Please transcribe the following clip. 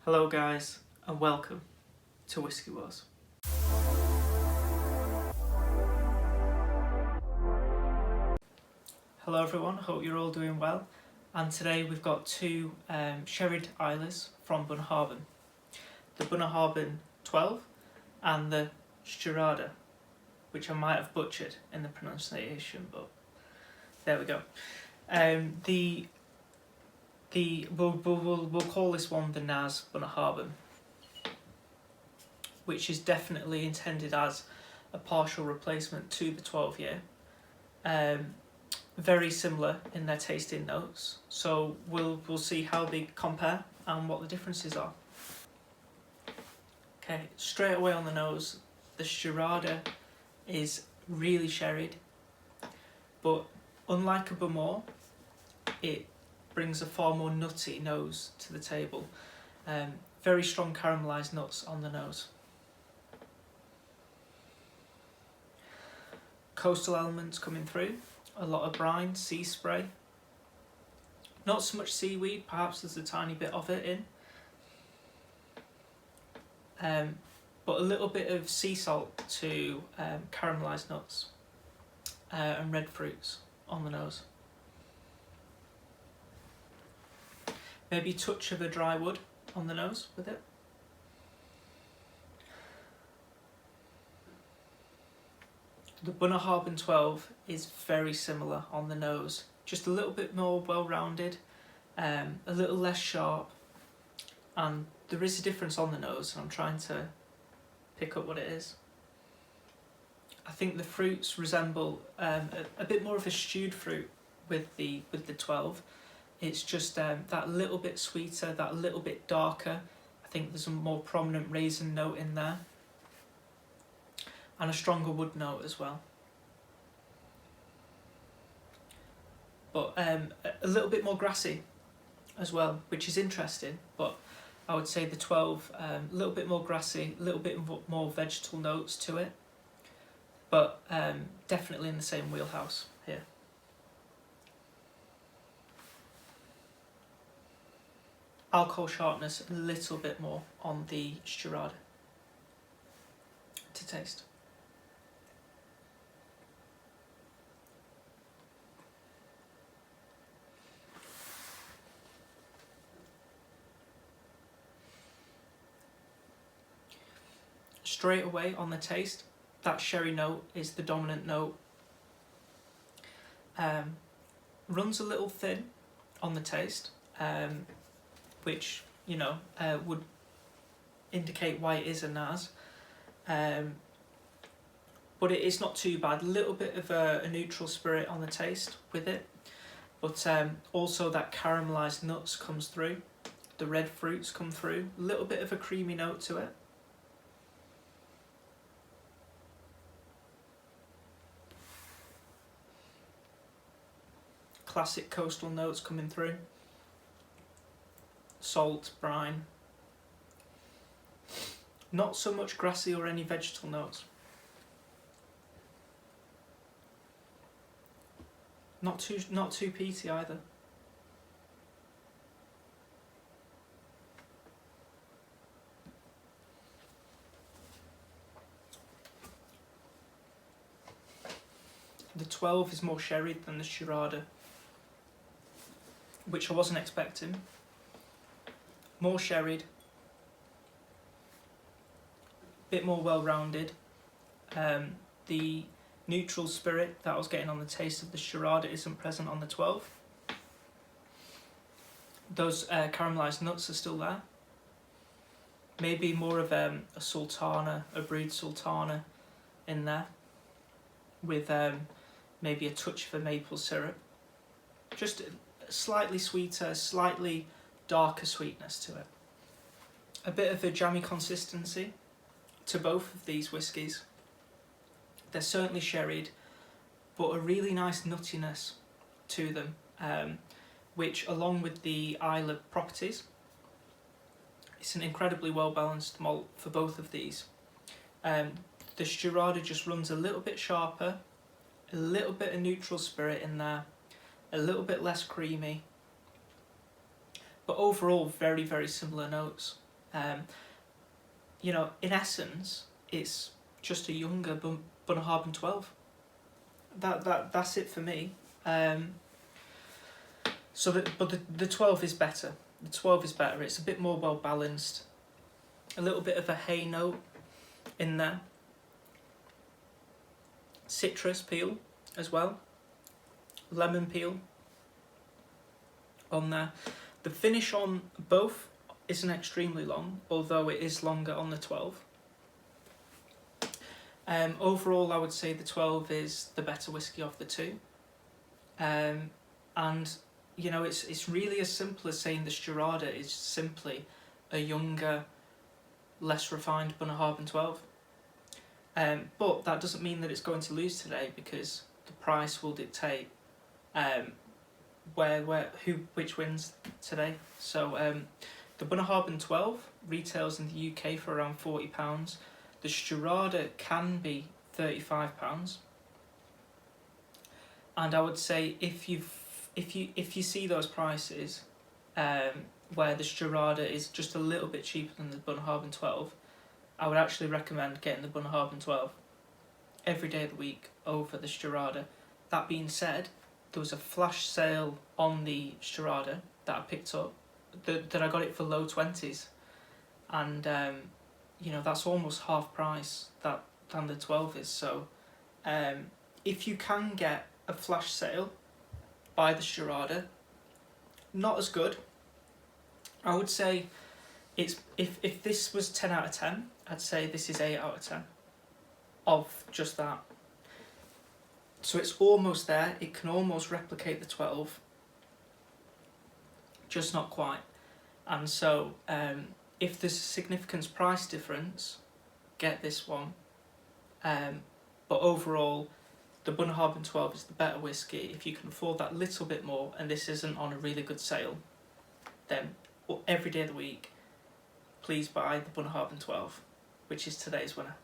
Hello guys, and welcome to Whisky Wars. Hello everyone, hope you're all doing well. And today we've got two sherried isleys from Bunnahabhain. The Bunnahabhain 12 and the Stiuireadair, which I might have butchered in the pronunciation, but there we go. We'll call this one the Nas Bunnahabhain, which is definitely intended as a partial replacement to the 12-year. Very similar in their tasting notes, so we'll see how they compare and what the differences are. Okay, straight away on the nose, the Stiuireadair is really sherried, but unlike a bowmore, it brings a far more nutty nose to the table. Very strong caramelized nuts on the nose. Coastal elements coming through, a lot of brine, sea spray. Not so much seaweed, perhaps there's a tiny bit of it in. But a little bit of sea salt to caramelized nuts and red fruits on the nose. Maybe a touch of a dry wood on the nose with it. The Bunnahabhain 12 is very similar on the nose, just a little bit more well-rounded, a little less sharp, and there is a difference on the nose, and I'm trying to pick up what it is. I think the fruits resemble a bit more of a stewed fruit with the 12. It's just that little bit sweeter, that little bit darker. I think there's a more prominent raisin note in there, and a stronger wood note as well. But a little bit more grassy as well, which is interesting, but I would say the 12, a little bit more grassy, a little bit more vegetal notes to it, but definitely in the same wheelhouse here. Alcohol sharpness a little bit more on the Stiuireadair to taste. Straight away on the taste, that sherry note is the dominant note. Runs a little thin on the taste, which, you know, would indicate why it is a Nas. But it's not too bad. A little bit of a neutral spirit on the taste with it, but also that caramelized nuts comes through, the red fruits come through, a little bit of a creamy note to it. Classic coastal notes coming through. Salt, brine. Not so much grassy or any vegetal notes. Not too peaty either. The 12 is more sherried than the Stiuireadair, which I wasn't expecting. More sherried, bit more well-rounded. The neutral spirit that I was getting on the taste of the Stiuireadair isn't present on the 12. Those caramelised nuts are still there. Maybe more of a sultana, a brewed sultana in there, with maybe a touch of a maple syrup. Just slightly sweeter, slightly darker sweetness to it. A bit of a jammy consistency to both of these whiskies. They're certainly sherried, but a really nice nuttiness to them, which, along with the Islay properties, it's an incredibly well balanced malt for both of these. The Stiuireadair just runs a little bit sharper, a little bit of neutral spirit in there, a little bit less creamy, but overall very, very similar notes. You know, in essence, it's just a younger Bunnahabhain 12. That's it for me. But the 12 is better. The 12 is better. It's a bit more well balanced. A little bit of a hay note in there. Citrus peel as well. Lemon peel on there. The finish on both isn't extremely long, although it is longer on the 12. Overall, I would say the 12 is the better whiskey of the two. And you know, it's really as simple as saying the Stiuireadair is simply a younger, less refined Bunnahabhain 12. But that doesn't mean that it's going to lose today, because the price will dictate which wins today. So the Bunnahabhain 12 retails in the UK for around £40. The Stiuireadair can be £35. And I would say if you see those prices, where the Stiuireadair is just a little bit cheaper than the Bunnahabhain 12, I would actually recommend getting the Bunnahabhain 12 every day of the week over the Stiuireadair. That being said, there was a flash sale on the Stiuireadair that I picked up, that I got it for low 20s, and you know, that's almost half price than the 12 is. So if you can get a flash sale, buy the Stiuireadair. Not as good. I would say it's if this was 10 out of 10, I'd say this is 8 out of 10 of just that. So it's almost there. It can almost replicate the 12, just not quite. And so if there's a significant price difference, get this one. But overall, the Bunnahabhain 12 is the better whiskey. If you can afford that little bit more, and this isn't on a really good sale, then every day of the week, please buy the Bunnahabhain 12, which is today's winner.